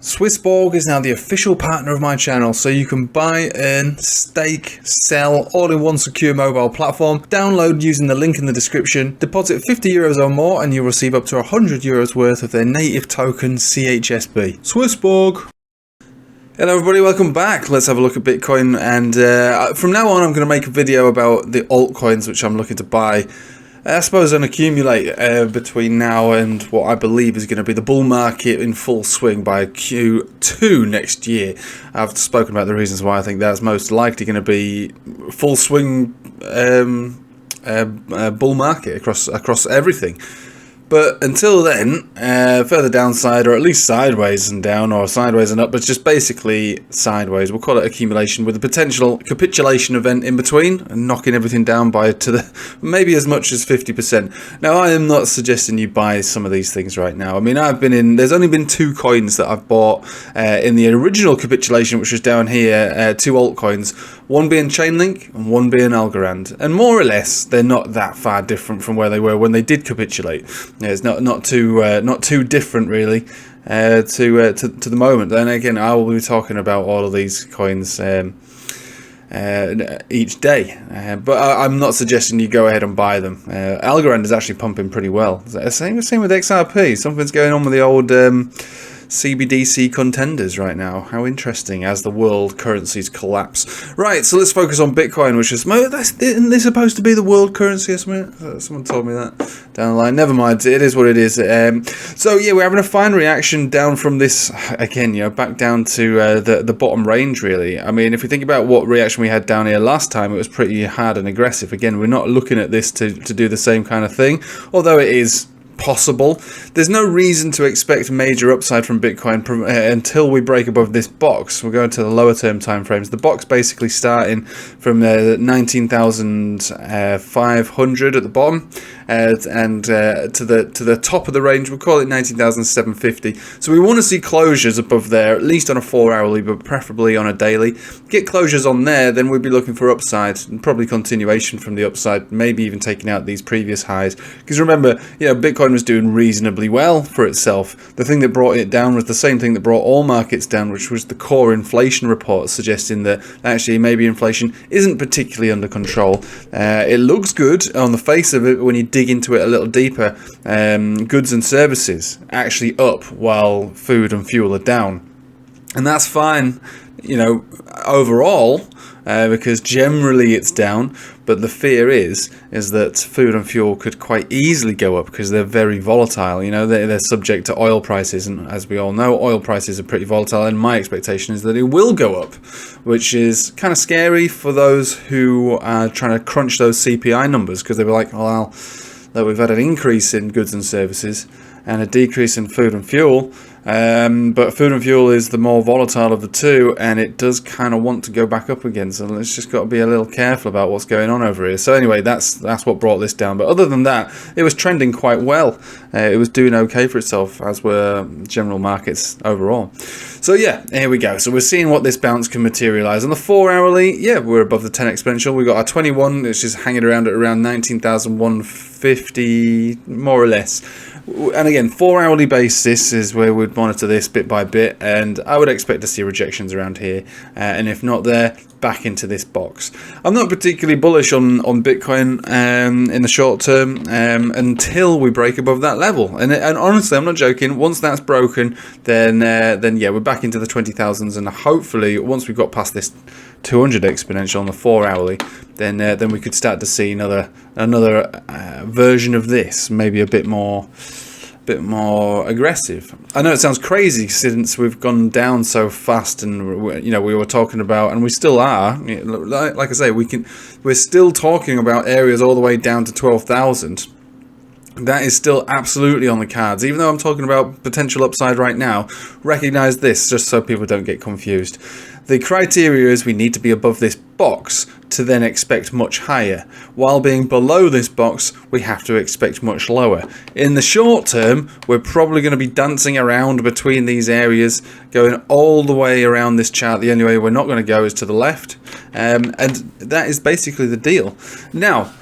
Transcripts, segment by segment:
SwissBorg is now the official partner of my channel, so you can buy, earn, stake, sell, all in one secure mobile platform. Download using the link in the description, deposit €50 or more and you'll receive up to €100 worth of their native token CHSB. SwissBorg! Hello everybody, welcome back. Let's have a look at Bitcoin, and from now on I'm going to make a video about the altcoins which I'm looking to buy, I suppose, and accumulate between now and what I believe is going to be the bull market in full swing by Q2 next year. I've spoken about the reasons why I think that's most likely going to be full swing bull market across everything. But until then, further downside, or at least sideways and down, or sideways and up, but just basically sideways. We'll call it accumulation with a potential capitulation event in between and knocking everything down by maybe as much as 50%. Now, I am not suggesting you buy some of these things right now. I mean, there's only been 2 coins that I've bought in the original capitulation, which was down here, 2 altcoins, one being Chainlink and one being Algorand. And more or less, they're not that far different from where they were when they did capitulate. Yeah, it's not too different really to the moment. Then again, I will be talking about all of these coins each day, but I'm not suggesting you go ahead and buy them. Algorand is actually pumping pretty well. Same with XRP. Something's going on with the old CBDC contenders right now. How interesting, as the world currencies collapse. Right, so let's focus on Bitcoin, which isn't this supposed to be the world currency or something? Someone told me that down the line. Never mind, it is what it is. So yeah, we're having a fine reaction down from this again, back down to the bottom range really. I mean, if we think about what reaction we had down here last time, it was pretty hard and aggressive. Again, we're not looking at this to do the same kind of thing, although it is possible. There's no reason to expect major upside from Bitcoin until we break above this box. We're going to the lower term time frames. The box basically starting from 19,500 at the bottom and to the top of the range. We'll call it 19,750. So we want to see closures above there, at least on a 4-hourly, but preferably on a daily. Get closures on there, then we'd be looking for upside and probably continuation from the upside, maybe even taking out these previous highs. Because remember, Bitcoin was doing reasonably well for itself. The thing that brought it down was the same thing that brought all markets down, which was the core inflation report, suggesting that actually maybe inflation isn't particularly under control. It looks good on the face of it, but when you dig into it a little deeper, goods and services actually up while food and fuel are down. And that's fine, overall, because generally it's down, but the fear is that food and fuel could quite easily go up because they're very volatile. They're subject to oil prices, and as we all know, oil prices are pretty volatile, and my expectation is that it will go up, which is kind of scary for those who are trying to crunch those CPI numbers, because they were like, well, we've had an increase in goods and services and a decrease in food and fuel, but food and fuel is the more volatile of the two, and it does kind of want to go back up again, so let's just got to be a little careful about what's going on over here. So anyway, that's what brought this down, but other than that, it was trending quite well. It was doing okay for itself, as were general markets overall. So yeah, here we go. So we're seeing what this bounce can materialize. On the 4-hourly, yeah, we're above the 10 exponential. We've got our 21, which is hanging around at around 19,150, more or less. And again, 4-hourly basis is where we'd monitor this bit by bit, and I would expect to see rejections around here, and if not there, back into this box. I'm not particularly bullish on Bitcoin in the short term until we break above that level, and honestly, I'm not joking. Once that's broken, then yeah, we're back into the 20,000s, and hopefully once we've got past this 200 exponential on the 4-hourly, then we could start to see another version of this, maybe a bit more aggressive. I know it sounds crazy since we've gone down so fast, and we were talking about, and we still are. Like I say, we're still talking about areas all the way down to 12,000. That is still absolutely on the cards. Even though I'm talking about potential upside right now, recognize this just so people don't get confused. The criteria is we need to be above this box to then expect much higher. While being below this box, we have to expect much lower. In the short term, we're probably going to be dancing around between these areas, going all the way around this chart. The only way we're not going to go is to the left. And that is basically the deal. Now,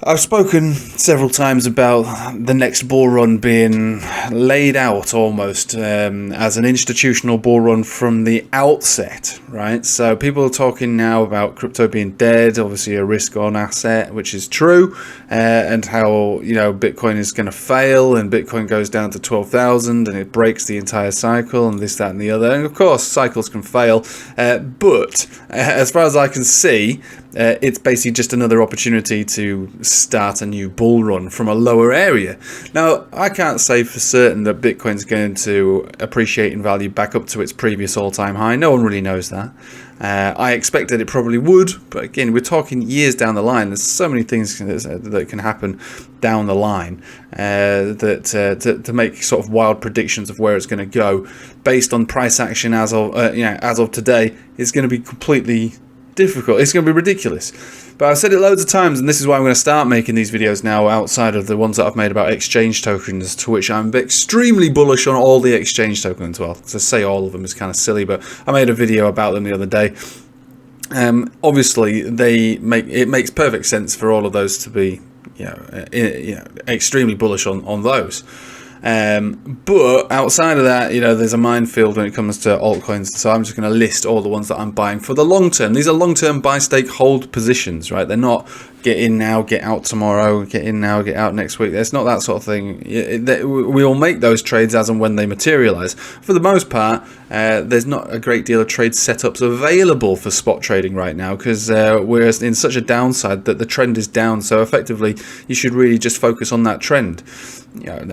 I've spoken several times about the next bull run being laid out almost as an institutional bull run from the outset, right? So people are talking now about crypto being dead, obviously a risk-on asset, which is true, and how, you know, Bitcoin is going to fail and Bitcoin goes down to 12,000 and it breaks the entire cycle and this, that and the other. And of course, cycles can fail, but as far as I can see, it's basically just another opportunity to start a new bull run from a lower area. Now, I can't say for certain that Bitcoin's going to appreciate in value back up to its previous all-time high. No one really knows that. I expected it probably would, but again, we're talking years down the line. There's so many things that can happen down the line to make sort of wild predictions of where it's going to go based on price action as of today is going to be completely difficult. It's going to be ridiculous. But I've said it loads of times, and this is why I'm going to start making these videos now outside of the ones that I've made about exchange tokens, to which I'm extremely bullish on all the exchange tokens. Well, to say all of them is kind of silly, but I made a video about them the other day. Obviously, it makes perfect sense for all of those to be, extremely bullish on those. But outside of that, there's a minefield when it comes to altcoins. So I'm just going to list all the ones that I'm buying for the long term. These are long-term buy, stake, hold positions, right? They're not get in now, get out tomorrow, get in now, get out next week. It's not that sort of thing. We will make those trades as and when they materialize. For the most part, there's not a great deal of trade setups available for spot trading right now because we're in such a downside that the trend is down. So effectively, you should really just focus on that trend.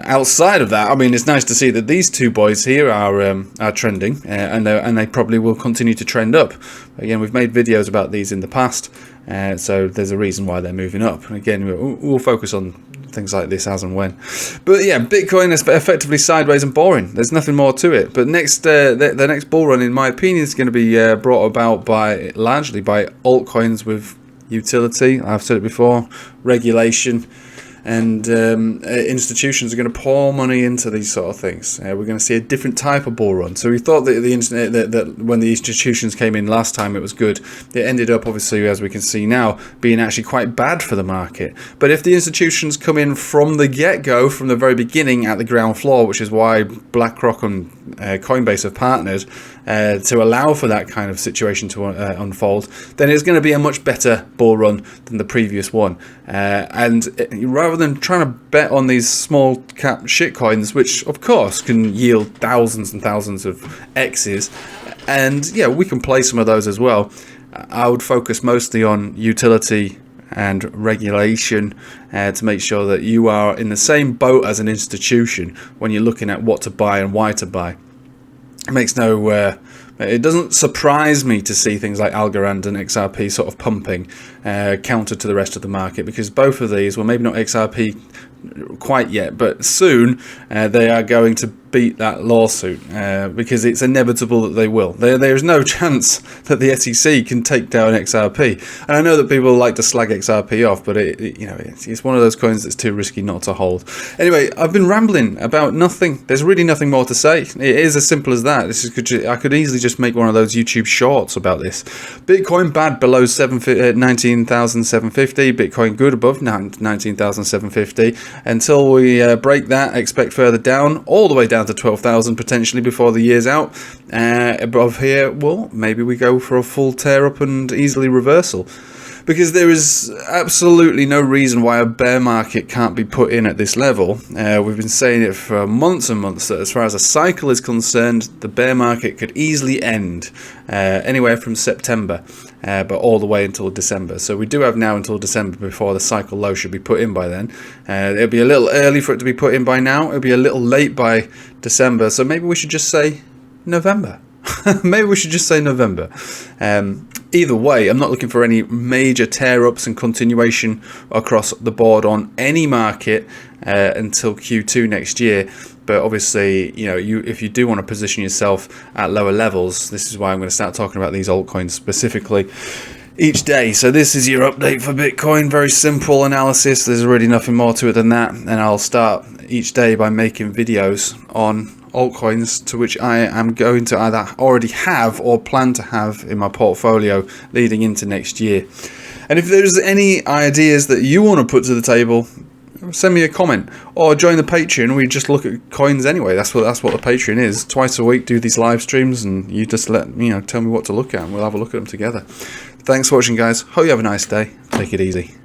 Outside of that, I mean, it's nice to see that these two boys here are trending, and they probably will continue to trend up. Again, we've made videos about these in the past, so there's a reason why they're moving up. And again, we'll focus on things like this as and when. But yeah, Bitcoin is effectively sideways and boring. There's nothing more to it. But next, the next bull run, in my opinion, is going to be brought about largely by altcoins with utility. I've said it before, regulation. And institutions are going to pour money into these sort of things. We're going to see a different type of bull run. So we thought that that when the institutions came in last time, it was good. It ended up, obviously, as we can see now, being actually quite bad for the market. But if the institutions come in from the get-go, from the very beginning at the ground floor, which is why BlackRock and Coinbase have partnered to allow for that kind of situation to unfold, then it's going to be a much better bull run than the previous one. And rather than trying to bet on these small cap shitcoins, which of course can yield thousands and thousands of X's, and yeah, we can play some of those as well, I would focus mostly on utility and regulation to make sure that you are in the same boat as an institution when you're looking at what to buy and why to buy. It doesn't surprise me to see things like Algorand and XRP sort of pumping counter to the rest of the market, because both of these, well, maybe not XRP quite yet, but soon they are going to beat that lawsuit because it's inevitable that they will. There's no chance that the SEC can take down XRP. And I know that people like to slag XRP off, but it's one of those coins that's too risky not to hold. Anyway, I've been rambling about nothing. There's really nothing more to say. It is as simple as that. I could easily just make one of those YouTube shorts about this. Bitcoin bad below 19,750. Bitcoin good above 19,750. Until we break that, expect further down, all the way down to 12,000 potentially before the year's out. Above here, well, maybe we go for a full tear up and easily reversal, because there is absolutely no reason why a bear market can't be put in at this level. We've been saying it for months and months that as far as a cycle is concerned, the bear market could easily end anywhere from September, but all the way until December. So we do have now until December before the cycle low should be put in by then. It'll be a little early for it to be put in by now. It'll be a little late by December. So maybe we should just say November. Maybe we should just say November. Either way, I'm not looking for any major tear-ups and continuation across the board on any market until Q2 next year. But obviously, if you do want to position yourself at lower levels, this is why I'm going to start talking about these altcoins specifically each day. So this is your update for Bitcoin. Very simple analysis. There's really nothing more to it than that. And I'll start each day by making videos on altcoins to which I am going to either already have or plan to have in my portfolio leading into next year. And if there's any ideas that you want to put to the table, send me a comment or join the Patreon. We just look at coins anyway. That's what the Patreon is. Twice a week, do these live streams, and you just tell me what to look at, and we'll have a look at them together. Thanks for watching, guys. Hope you have a nice day. Take it easy.